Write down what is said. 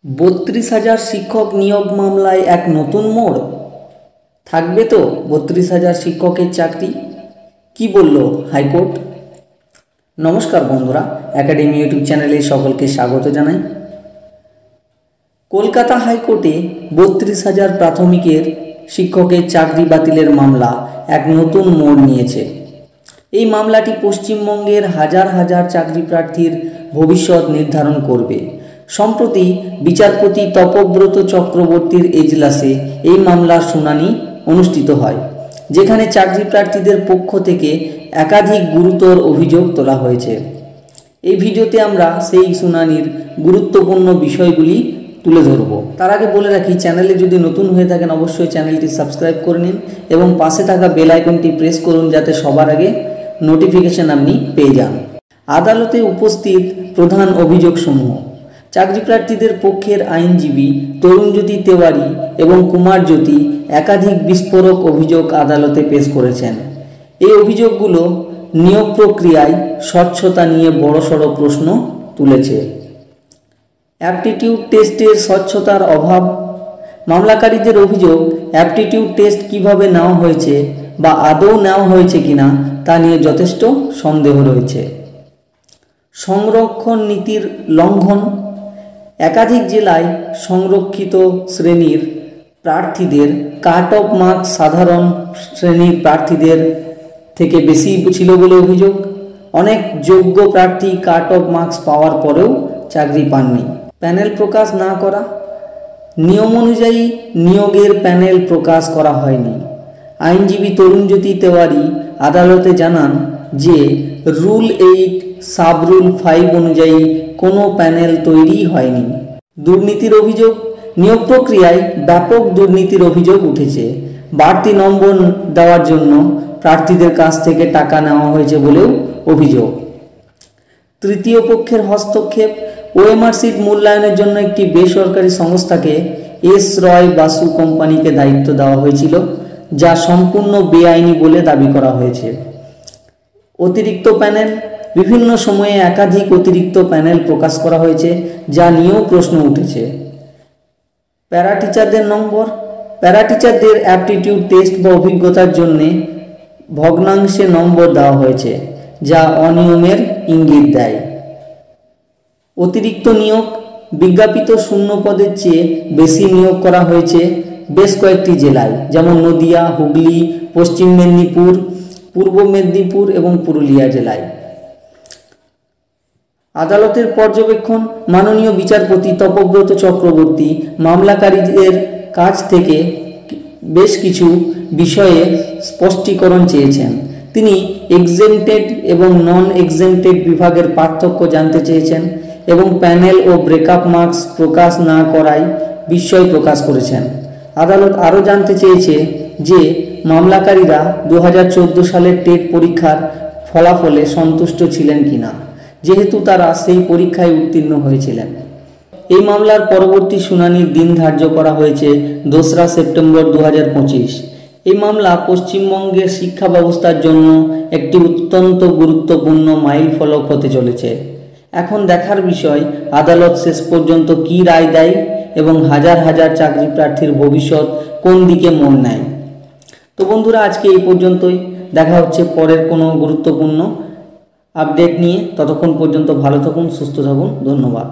32,000 শিক্ষক নিয়োগ মামলায় এক নতুন মোড়। থাকবে তো 32,000 শিক্ষকের চাকরি, কি বলল হাইকোর্ট। নমস্কার বন্ধুরা, একাডেমি ইউটিউব চ্যানেলে সকলকে স্বাগত জানাই। কলকাতা হাইকোর্টে 32,000 প্রাথমিকের শিক্ষকের চাকরি বাতিলের মামলা এক নতুন মোড় নিয়েছে। এই মামলাটি পশ্চিমবঙ্গের হাজার হাজার চাকরি প্রার্থীর ভবিষ্যৎ নির্ধারণ করবে। সম্প্রতি বিচারপতি তপব্রত চক্রবর্তীর এজলাসে এই মামলার শুনানি অনুষ্ঠিত হয়, যেখানে চাকরি প্রার্থীদের পক্ষ থেকে একাধিক গুরুতর অভিযোগ তোলা হয়েছে। এই ভিডিওতে আমরা সেই শুনানির গুরুত্বপূর্ণ বিষয়গুলি তুলে ধরব। তার আগে বলে রাখি, চ্যানেলে যদি নতুন হয়ে থাকেন অবশ্যই চ্যানেলটি সাবস্ক্রাইব করে নিন এবং পাশে থাকা বেল আইকনটি প্রেস করুন, যাতে সবার আগে নোটিফিকেশন আপনি পেয়ে যান। আদালতে উপস্থিত প্রধান অভিযোগসমূহ। চাকরি প্রার্থীদের পক্ষের আইনজীবী তরুণজ্যোতি তেওয়ারি এবং কুমার জ্যোতি একাধিক বিস্ফোরক অভিযোগ আদালতে পেশ করেছেন। এই অভিযোগগুলো নিয়োগ প্রক্রিয়ায় স্বচ্ছতা নিয়ে বড়সড় প্রশ্ন তুলেছে। অ্যাপটিটিউড টেস্টের স্বচ্ছতার অভাব। মামলাকারীদের অভিযোগ, অ্যাপটিটিউড টেস্ট কিভাবে নেওয়া হয়েছে বা আদৌ নেওয়া হয়েছে কিনা তা নিয়ে যথেষ্ট সন্দেহ রয়েছে। সংরক্ষণ নীতির লঙ্ঘন। একাধিক জেলায় সংরক্ষিত শ্রেণীর প্রার্থীদের কাট অফ মার্কস সাধারণ শ্রেণীর প্রার্থীদের থেকে বেশি ছিল বলে অভিযোগ। অনেক যোগ্য প্রার্থী কাট অফ মার্কস পাওয়ার পরেও চাকরি পাননি। প্যানেল প্রকাশ না করা। নিয়ম অনুযায়ী নিয়োগের প্যানেল প্রকাশ করা হয়নি। আইনজীবী তরুণজ্যোতি তেওয়ারি আদালতে জানান যে রুল 8 সাব রুল 5 অনুযায়ী কোনো প্যানেল তৈরি হয়নি। দুর্নীতির অভিযোগ। নিয়োগ প্রক্রিয়ায় ব্যাপক দুর্নীতির অভিযোগ উঠেছে। বাড়তি নম্বর দেওয়ার জন্য প্রার্থীদের কাছ থেকে টাকা নেওয়া হয়েছে বলেও অভিযোগ। তৃতীয় পক্ষের হস্তক্ষেপ। ওএমআর সিট মূল্যায়নের জন্য একটি বেসরকারি সংস্থাকে এস রয় বাসু কোম্পানিকে দায়িত্ব দেওয়া হয়েছিল, যা সম্পূর্ণ বেআইনি বলে দাবি করা হয়েছে। অতিরিক্ত প্যানেল। বিভিন্ন সময়ে একাধিক অতিরিক্ত প্যানেল প্রকাশ করা হয়েছে, যা নিয়েও প্রশ্ন উঠেছে। প্যারা টিচারদের নম্বর। প্যারা টিচারদের অ্যাপটিটিউড টেস্ট বা অভিজ্ঞতার জন্য ভগ্নাংশে নম্বর দেওয়া হয়েছে, যা অনিয়মের ইঙ্গিত দেয়। অতিরিক্ত নিয়োগ। বিজ্ঞাপিত শূন্য পদের চেয়ে বেশি নিয়োগ করা হয়েছে বেশ কয়েকটি জেলায়, যেমন নদিয়া, হুগলি, পশ্চিম মেদিনীপুর, পূর্ব মেদিনীপুর এবং পুরুলিয়া জেলায়। আদালতের পর্যবেক্ষণ। মাননীয় বিচারপতি তপব্রত চক্রবর্তী মামলাকারীদের কাছ থেকে বেশ কিছু বিষয়ে স্পষ্টীকরণ চেয়েছেন। তিনি এক্সেম্পটেড এবং নন এক্সেম্পটেড বিভাগের পার্থক্য জানতে চেয়েছেন এবং প্যানেল ও ব্রেকআপ মার্কস প্রকাশ না করায় বিস্ময় প্রকাশ করেছেন। আদালত আরও জানতে চেয়েছে যে মামলাকারীরা 2014 সালের টেট পরীক্ষার ফলাফলে সন্তুষ্ট ছিলেন কিনা, যেহেতু তারা সেই পরীক্ষায় উত্তীর্ণ হয়েছিলেন। এই মামলার পরবর্তী শুনানির দিন ধার্য করা হয়েছে 2রা সেপ্টেম্বর 2025। এই মামলা পশ্চিমবঙ্গের শিক্ষা ব্যবস্থার জন্য একটি অত্যন্ত গুরুত্বপূর্ণ মাইল ফলক হতে চলেছে। এখন দেখার বিষয় আদালত শেষ পর্যন্ত কী রায় দেয় এবং হাজার হাজার চাকরি প্রার্থীর ভবিষ্যৎ কোন দিকে মোড় নেয়। তো বন্ধুরা, আজকে এই পর্যন্তই। দেখা হচ্ছে পরের কোনো গুরুত্বপূর্ণ আপডেট নিয়ে। ততক্ষণ পর্যন্ত ভালো থাকুন, সুস্থ থাকুন। ধন্যবাদ।